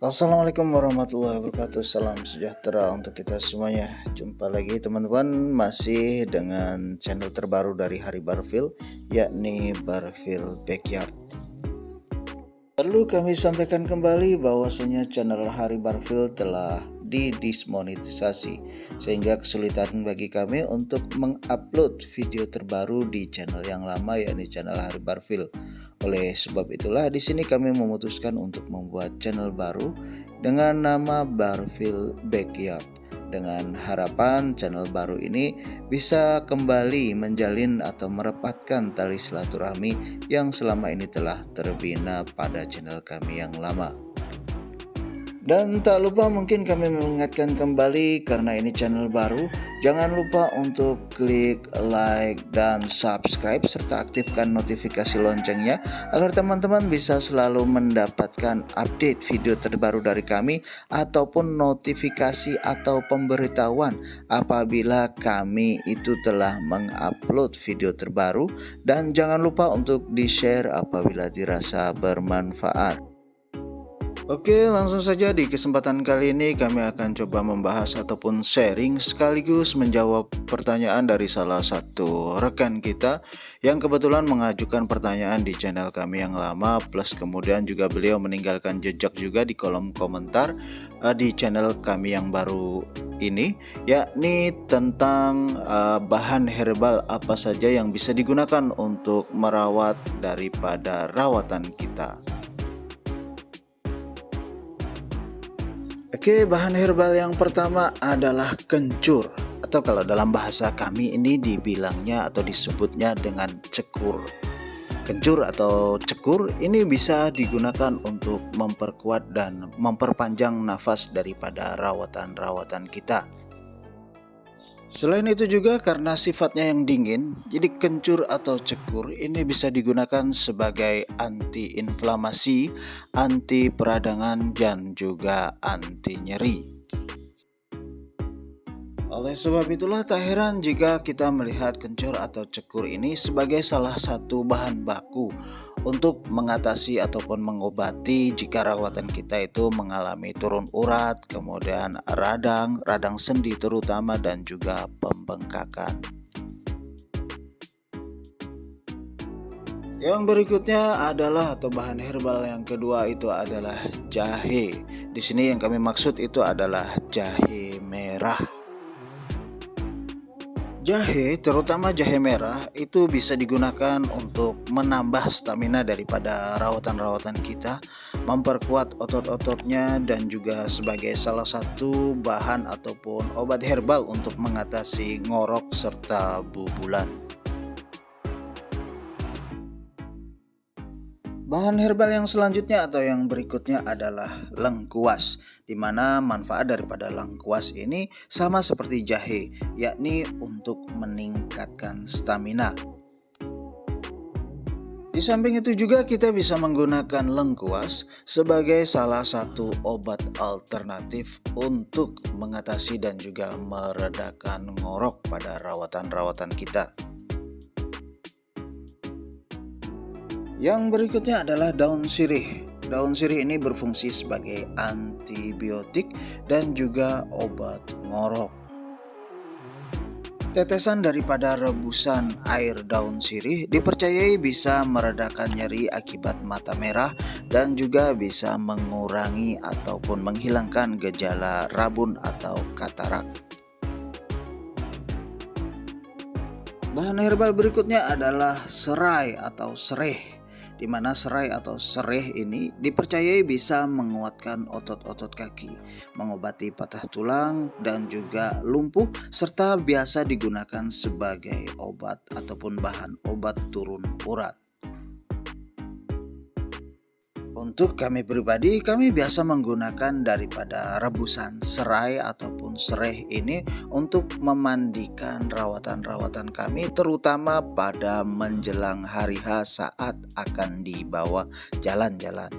Assalamualaikum warahmatullahi wabarakatuh. Salam sejahtera untuk kita semuanya. Jumpa lagi teman-teman, masih dengan channel terbaru dari Hari Barfield, yakni Barfield Backyard. Perlu kami sampaikan kembali bahwasanya channel Hari Barfield telah didismonetisasi, sehingga kesulitan bagi kami untuk mengupload video terbaru di channel yang lama, yakni channel Hari Barfield. Oleh sebab itulah di sini kami memutuskan untuk membuat channel baru dengan nama Barfield Backyard, dengan harapan channel baru ini bisa kembali menjalin atau merepatkan tali silaturahmi yang selama ini telah terbina pada channel kami yang lama. Dan tak lupa mungkin kami mengingatkan kembali, karena ini channel baru, jangan lupa untuk klik like dan subscribe serta aktifkan notifikasi loncengnya agar teman-teman bisa selalu mendapatkan update video terbaru dari kami ataupun notifikasi atau pemberitahuan apabila kami itu telah mengupload video terbaru, dan jangan lupa untuk di-share apabila dirasa bermanfaat. Oke, langsung saja di kesempatan kali ini kami akan coba membahas ataupun sharing sekaligus menjawab pertanyaan dari salah satu rekan kita yang kebetulan mengajukan pertanyaan di channel kami yang lama, plus kemudian juga beliau meninggalkan jejak juga di kolom komentar di channel kami yang baru ini, yakni tentang bahan herbal apa saja yang bisa digunakan untuk merawat daripada rawatan kita. Oke, bahan herbal yang pertama adalah kencur, atau kalau dalam bahasa kami ini dibilangnya atau disebutnya dengan cekur. Kencur atau cekur ini bisa digunakan untuk memperkuat dan memperpanjang nafas daripada rawatan-rawatan kita. Selain itu juga karena sifatnya yang dingin, jadi kencur atau cekur ini bisa digunakan sebagai anti-inflamasi, anti peradangan, dan juga anti nyeri. Oleh sebab itulah tak heran jika kita melihat kencur atau cekur ini sebagai salah satu bahan baku untuk mengatasi ataupun mengobati jika rawatan kita itu mengalami turun urat, kemudian radang sendi terutama, dan juga pembengkakan. Yang berikutnya adalah atau bahan herbal yang kedua itu adalah jahe. Di sini yang kami maksud itu adalah jahe merah. Jahe, terutama jahe merah, itu bisa digunakan untuk menambah stamina daripada rawatan-rawatan kita, memperkuat otot-ototnya, dan juga sebagai salah satu bahan ataupun obat herbal untuk mengatasi ngorok serta bubulan. Bahan herbal yang selanjutnya atau yang berikutnya adalah lengkuas, di mana manfaat daripada lengkuas ini sama seperti jahe, yakni untuk meningkatkan stamina. Di samping itu juga kita bisa menggunakan lengkuas sebagai salah satu obat alternatif untuk mengatasi dan juga meredakan ngorok pada rawatan-rawatan kita. Yang berikutnya adalah daun sirih. Daun sirih ini berfungsi sebagai antibiotik dan juga obat ngorok. Tetesan daripada rebusan air daun sirih dipercayai bisa meredakan nyeri akibat mata merah dan juga bisa mengurangi ataupun menghilangkan gejala rabun atau katarak. Bahan herbal berikutnya adalah serai atau sereh, di mana serai atau sereh ini dipercayai bisa menguatkan otot-otot kaki, mengobati patah tulang dan juga lumpuh, serta biasa digunakan sebagai obat ataupun bahan obat turun urat. Untuk kami pribadi, kami biasa menggunakan daripada rebusan serai ataupun sereh ini untuk memandikan rawatan-rawatan kami, terutama pada menjelang hari H saat akan dibawa jalan-jalan.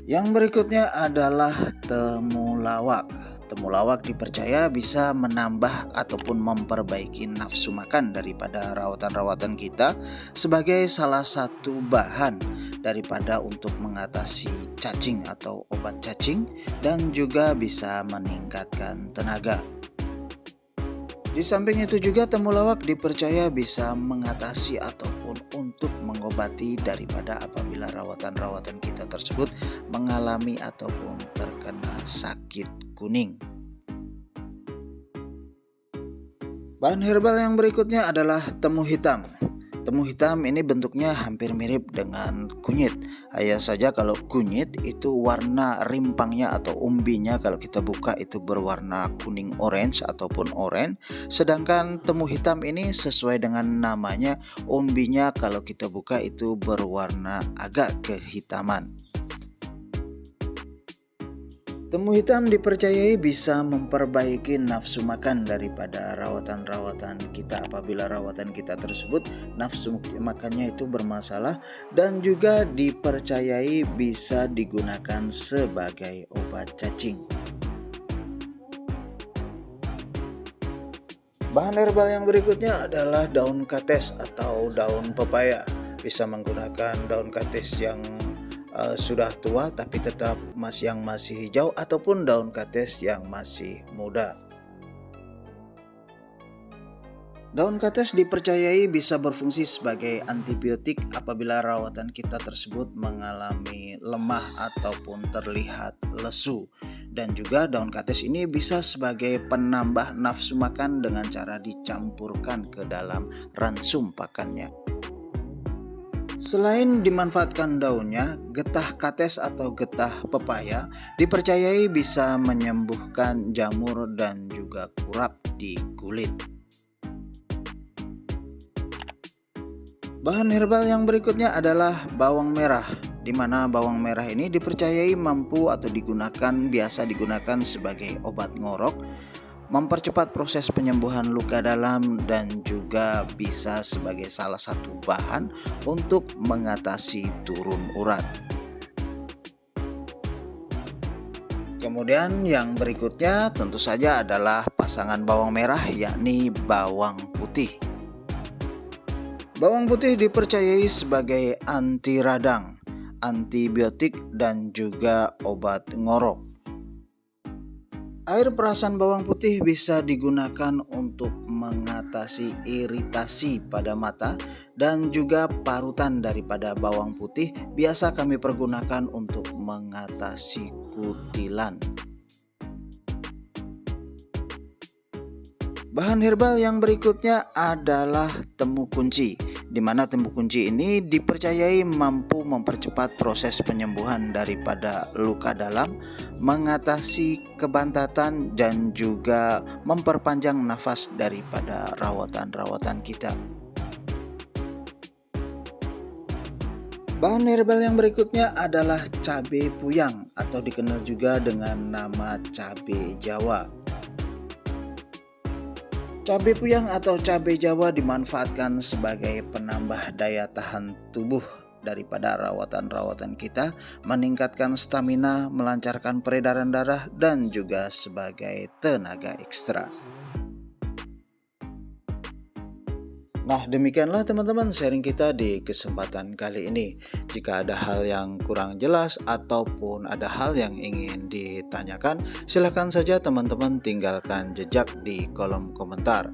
Yang berikutnya adalah temulawak. Temulawak dipercaya bisa menambah ataupun memperbaiki nafsu makan daripada rawatan-rawatan kita sebagai salah satu bahan daripada untuk mengatasi cacing atau obat cacing, dan juga bisa meningkatkan tenaga. Di samping itu juga temulawak dipercaya bisa mengatasi ataupun untuk mengobati daripada apabila rawatan-rawatan kita tersebut mengalami ataupun terkena sakit kuning. Bahan herbal yang berikutnya adalah temu hitam. Temu hitam ini bentuknya hampir mirip dengan kunyit. Hanya saja kalau kunyit itu warna rimpangnya atau umbinya kalau kita buka itu berwarna kuning orange ataupun oranye. Sedangkan temu hitam ini sesuai dengan namanya, umbinya kalau kita buka itu berwarna agak kehitaman. Temu hitam dipercayai bisa memperbaiki nafsu makan daripada rawatan-rawatan kita apabila rawatan kita tersebut nafsu makannya itu bermasalah, dan juga dipercayai bisa digunakan sebagai obat cacing. Bahan herbal yang berikutnya adalah daun kates atau daun pepaya. Bisa menggunakan daun kates yang sudah tua tapi tetap yang masih hijau, ataupun daun kates yang masih muda. Daun kates dipercayai bisa berfungsi sebagai antibiotik apabila rawatan kita tersebut mengalami lemah ataupun terlihat lesu. Dan juga daun kates ini bisa sebagai penambah nafsu makan dengan cara dicampurkan ke dalam ransum pakannya. Selain dimanfaatkan daunnya, getah kates atau getah pepaya dipercayai bisa menyembuhkan jamur dan juga kurap di kulit. Bahan herbal yang berikutnya adalah bawang merah, di mana bawang merah ini dipercayai mampu atau biasa digunakan sebagai obat ngorok, mempercepat proses penyembuhan luka dalam, dan juga bisa sebagai salah satu bahan untuk mengatasi turun urat. Kemudian yang berikutnya tentu saja adalah pasangan bawang merah, yakni bawang putih. Bawang putih dipercayai sebagai anti radang, antibiotik, dan juga obat ngorok. Air perasan bawang putih bisa digunakan untuk mengatasi iritasi pada mata, dan juga parutan daripada bawang putih biasa kami pergunakan untuk mengatasi kutilan. Bahan herbal yang berikutnya adalah temu kunci, di mana temu kunci ini dipercayai mampu mempercepat proses penyembuhan daripada luka dalam, mengatasi kebantatan, dan juga memperpanjang nafas daripada rawatan-rawatan kita. Bahan herbal yang berikutnya adalah cabai puyang atau dikenal juga dengan nama cabai Jawa. Cabai puyang atau cabai Jawa dimanfaatkan sebagai penambah daya tahan tubuh daripada rawatan-rawatan kita, meningkatkan stamina, melancarkan peredaran darah, dan juga sebagai tenaga ekstra. Nah, demikianlah teman-teman sharing kita di kesempatan kali ini. Jika ada hal yang kurang jelas ataupun ada hal yang ingin ditanyakan, silakan saja teman-teman tinggalkan jejak di kolom komentar.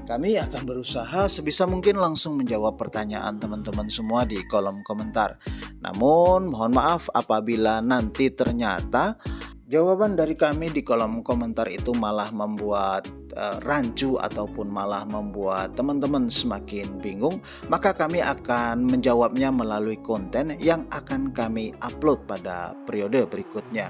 Kami akan berusaha sebisa mungkin langsung menjawab pertanyaan teman-teman semua di kolom komentar. Namun, mohon maaf apabila nanti ternyata jawaban dari kami di kolom komentar itu malah membuat rancu ataupun malah membuat teman-teman semakin bingung, maka kami akan menjawabnya melalui konten yang akan kami upload pada periode berikutnya.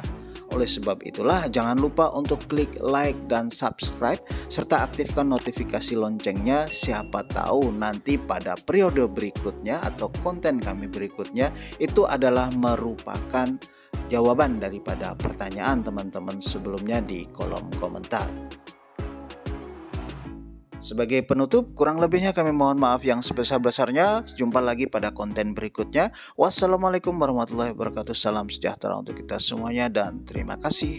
Oleh sebab itulah jangan lupa untuk klik like dan subscribe serta aktifkan notifikasi loncengnya. Siapa tahu nanti pada periode berikutnya atau konten kami berikutnya itu adalah merupakan jawaban daripada pertanyaan teman-teman sebelumnya di kolom komentar. Sebagai penutup, kurang lebihnya kami mohon maaf yang sebesar-besarnya. Jumpa lagi pada konten berikutnya. Wassalamualaikum warahmatullahi wabarakatuh. Salam sejahtera untuk kita semuanya dan terima kasih.